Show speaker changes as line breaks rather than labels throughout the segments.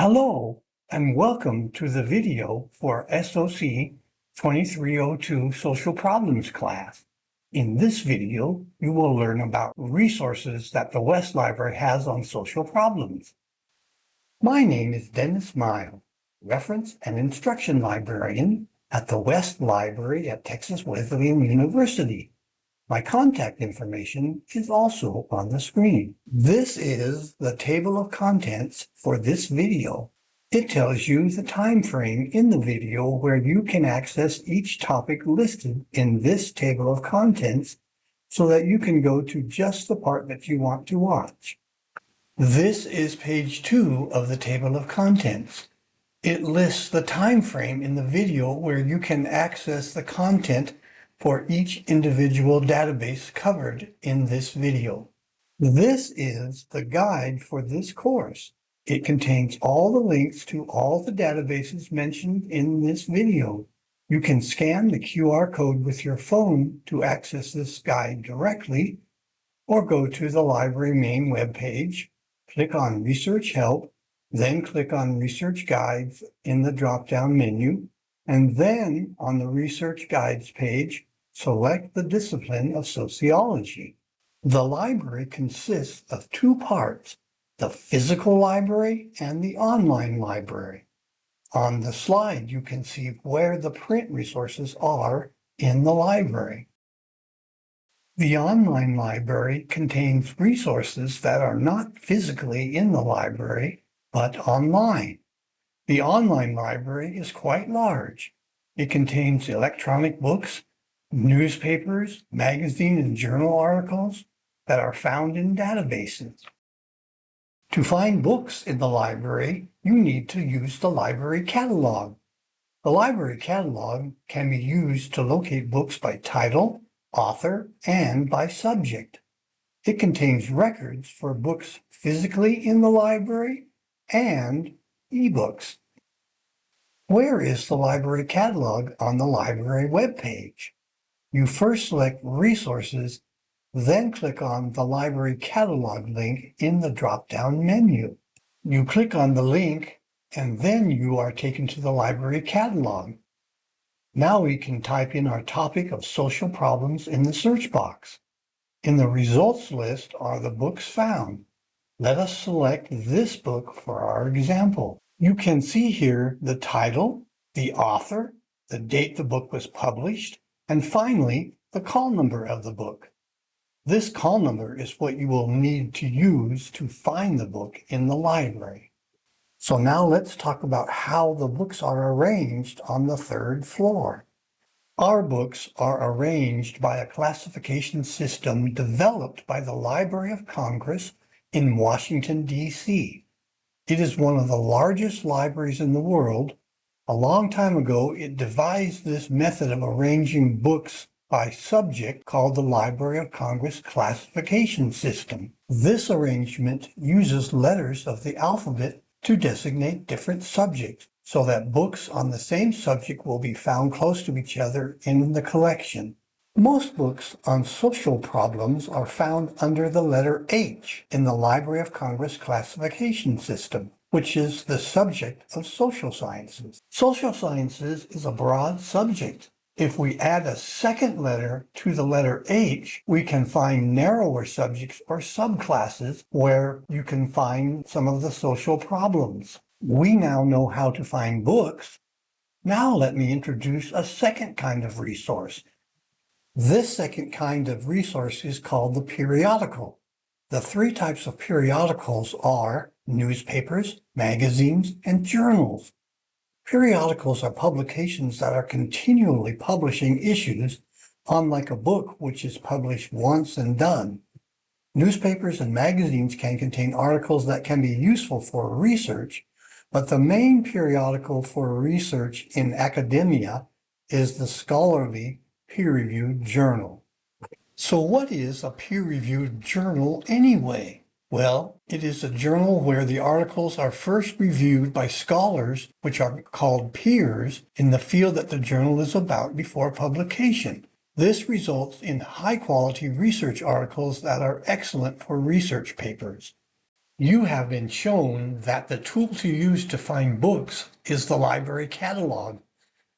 Hello, and welcome to the video for SOC 2302 Social Problems class. In this video, you will learn about resources that the West Library has on social problems. My name is Dennis Miles, Reference and Instruction Librarian at the West Library at Texas Wesleyan University. My contact information is also on the screen. This is the table of contents for this video. It tells you the time frame in the video where you can access each topic listed in this table of contents so that you can go to just the part that you want to watch. This is page 2 of the table of contents. It lists the time frame in the video where you can access the content for each individual database covered in this video. This is the guide for this course. It contains all the links to all the databases mentioned in this video. You can scan the QR code with your phone to access this guide directly, or go to the library main webpage, click on Research Help, then click on Research Guides in the drop-down menu, and then on the Research Guides page, select the discipline of sociology. The library consists of two parts, the physical library and the online library. On the slide, you can see where the print resources are in the library. The online library contains resources that are not physically in the library, but online. The online library is quite large. It contains electronic books, newspapers, magazine, and journal articles that are found in databases. To find books in the library, you need to use the library catalog. The library catalog can be used to locate books by title, author, and by subject. It contains records for books physically in the library and ebooks. Where is the library catalog on the library webpage? You first select Resources, then click on the Library Catalog link in the drop-down menu. You click on the link, and then you are taken to the Library Catalog. Now we can type in our topic of social problems in the search box. In the results list are the books found. Let us select this book for our example. You can see here the title, the author, the date the book was published, and finally, the call number of the book. This call number is what you will need to use to find the book in the library. So now let's talk about how the books are arranged on the third floor. Our books are arranged by a classification system developed by the Library of Congress in Washington, D.C. It is one of the largest libraries in the world. A long time ago, it devised this method of arranging books by subject called the Library of Congress classification system. This arrangement uses letters of the alphabet to designate different subjects so that books on the same subject will be found close to each other in the collection. Most books on social problems are found under the letter H in the Library of Congress classification system, which is the subject of social sciences. Social sciences is a broad subject. If we add a second letter to the letter H, we can find narrower subjects or subclasses where you can find some of the social problems. We now know how to find books. Now let me introduce a second kind of resource. This second kind of resource is called the periodical. The three types of periodicals are newspapers, magazines, and journals. Periodicals are publications that are continually publishing issues, unlike a book which is published once and done. Newspapers and magazines can contain articles that can be useful for research, but the main periodical for research in academia is the scholarly peer-reviewed journal. So what is a peer-reviewed journal anyway? Well, it is a journal where the articles are first reviewed by scholars, which are called peers, in the field that the journal is about before publication. This results in high-quality research articles that are excellent for research papers. You have been shown that the tool to use to find books is the library catalog.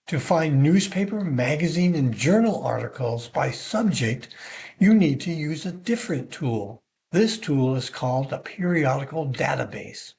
To find newspaper, magazine, and journal articles by subject, you need to use a different tool. This tool is called a periodical database.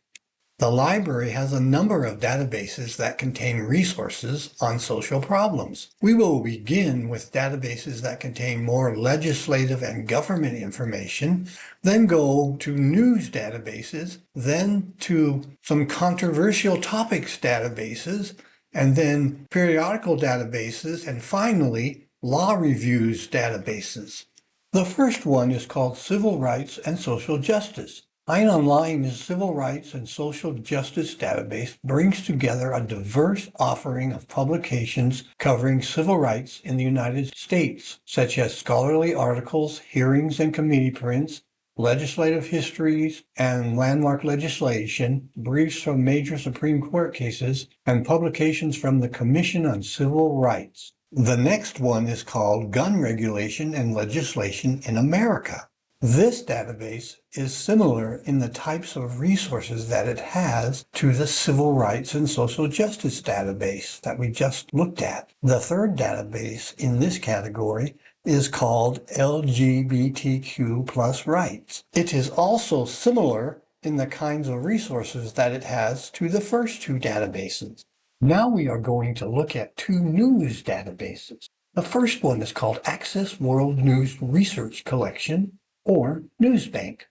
The library has a number of databases that contain resources on social problems. We will begin with databases that contain more legislative and government information, then go to news databases, then to some controversial topics databases, and then periodical databases, and finally, law reviews databases. The first one is called Civil Rights and Social Justice. Online's Civil Rights and Social Justice Database brings together a diverse offering of publications covering civil rights in the United States, such as scholarly articles, hearings and committee prints, legislative histories and landmark legislation, briefs from major Supreme Court cases, and publications from the Commission on Civil Rights. The next one is called Gun Regulation and Legislation in America. This database is similar in the types of resources that it has to the Civil Rights and Social Justice database that we just looked at. The third database in this category is called LGBTQ plus rights. It is also similar in the kinds of resources that it has to the first two databases. Now we are going to look at two news databases. The first one is called Access World News Research Collection, or Newsbank.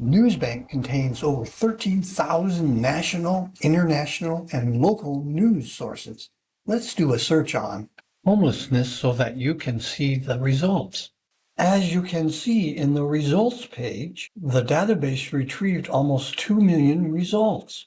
Newsbank contains over 13,000 national, international, and local news sources. Let's do a search on homelessness so that you can see the results. As you can see in the results page, the database retrieved almost 2 million results.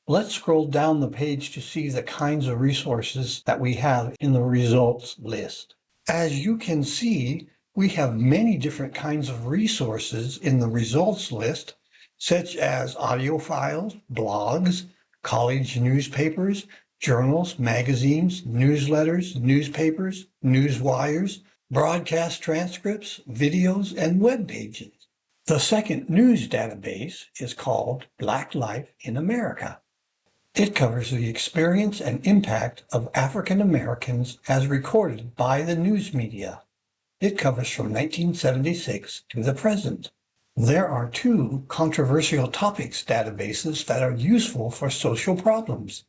Let's scroll down the page to see the kinds of resources that we have in the results list. As you can see, we have many different kinds of resources in the results list, such as audio files, blogs, college newspapers, journals, magazines, newsletters, newspapers, news wires, broadcast transcripts, videos, and web pages. The second news database is called Black Life in America. It covers the experience and impact of African Americans as recorded by the news media. It covers from 1976 to the present. There are two controversial topics databases that are useful for social problems.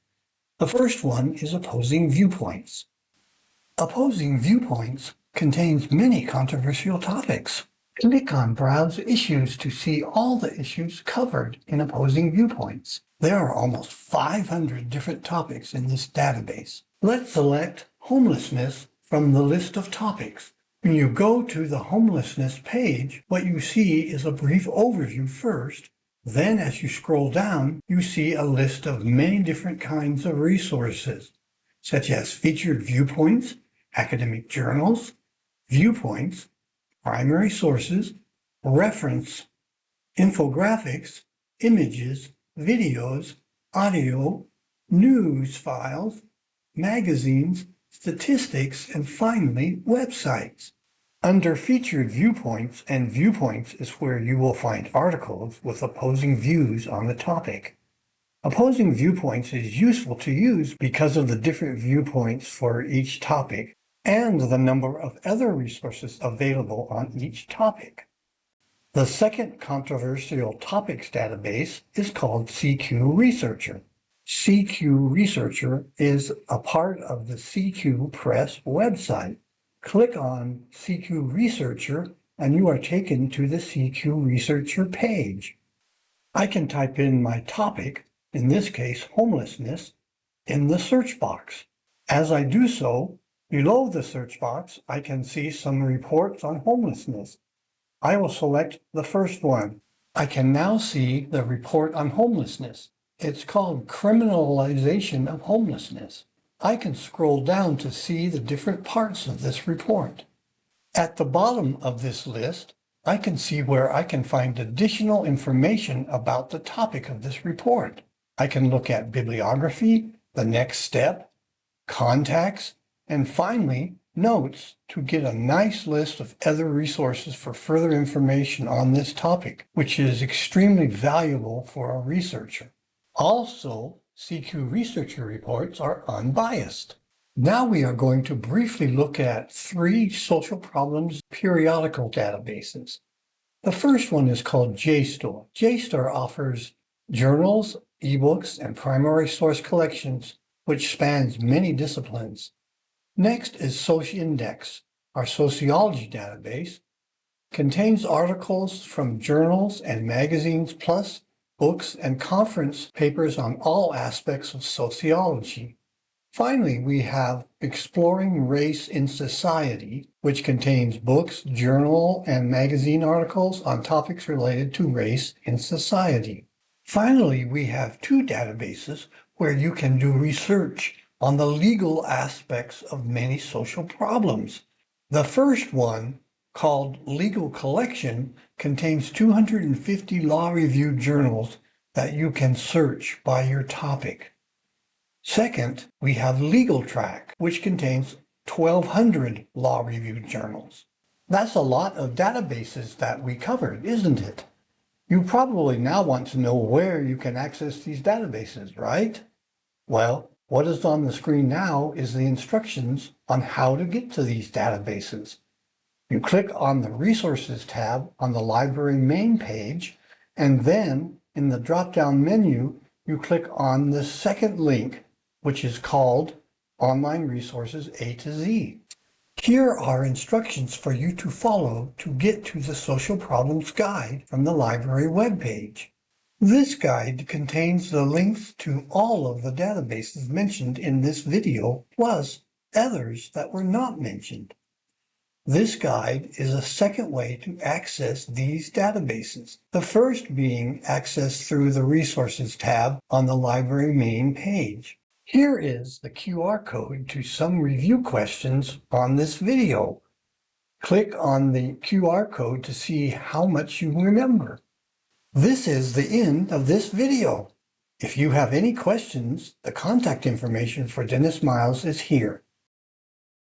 The first one is Opposing Viewpoints. Opposing Viewpoints contains many controversial topics. Click on Browse Issues to see all the issues covered in Opposing Viewpoints. There are almost 500 different topics in this database. Let's select homelessness from the list of topics. When you go to the homelessness page, what you see is a brief overview first. Then as you scroll down, you see a list of many different kinds of resources, such as featured viewpoints, academic journals, viewpoints, primary sources, reference, infographics, images, videos, audio, news files, magazines, statistics, and finally, websites. Under Featured Viewpoints and Viewpoints is where you will find articles with opposing views on the topic. Opposing Viewpoints is useful to use because of the different viewpoints for each topic and the number of other resources available on each topic. The second controversial topics database is called CQ Researcher. CQ Researcher is a part of the CQ Press website. Click on CQ Researcher and you are taken to the CQ Researcher page. I can type in my topic, in this case homelessness, in the search box. As I do so, below the search box, I can see some reports on homelessness. I will select the first one. I can now see the report on homelessness. It's called Criminalization of Homelessness. I can scroll down to see the different parts of this report. At the bottom of this list, I can see where I can find additional information about the topic of this report. I can look at bibliography, the next step, contacts, and finally, notes to get a nice list of other resources for further information on this topic, which is extremely valuable for a researcher. Also, CQ researcher reports are unbiased. Now we are going to briefly look at 3 social problems periodical databases. The first one is called JSTOR. JSTOR offers journals, ebooks, and primary source collections, which spans many disciplines. Next is SocIndex. Our sociology database contains articles from journals and magazines, plus books and conference papers on all aspects of sociology. Finally, we have Exploring Race in Society, which contains books, journal, and magazine articles on topics related to race in society. Finally, we have 2 databases where you can do research on the legal aspects of many social problems. The first one, called Legal Collection, contains 250 law-reviewed journals that you can search by your topic. Second, we have Legal Track, which contains 1,200 law-reviewed journals. That's a lot of databases that we covered, isn't it? You probably now want to know where you can access these databases, right? Well, what is on the screen now is the instructions on how to get to these databases. You click on the Resources tab on the library main page, and then in the drop-down menu, you click on the second link, which is called Online Resources A to Z. Here are instructions for you to follow to get to the Social Problems Guide from the library webpage. This guide contains the links to all of the databases mentioned in this video, plus others that were not mentioned. This guide is a second way to access these databases, the first being accessed through the Resources tab on the library main page. Here is the QR code to some review questions on this video. Click on the QR code to see how much you remember. This is the end of this video. If you have any questions, the contact information for Dennis Miles is here.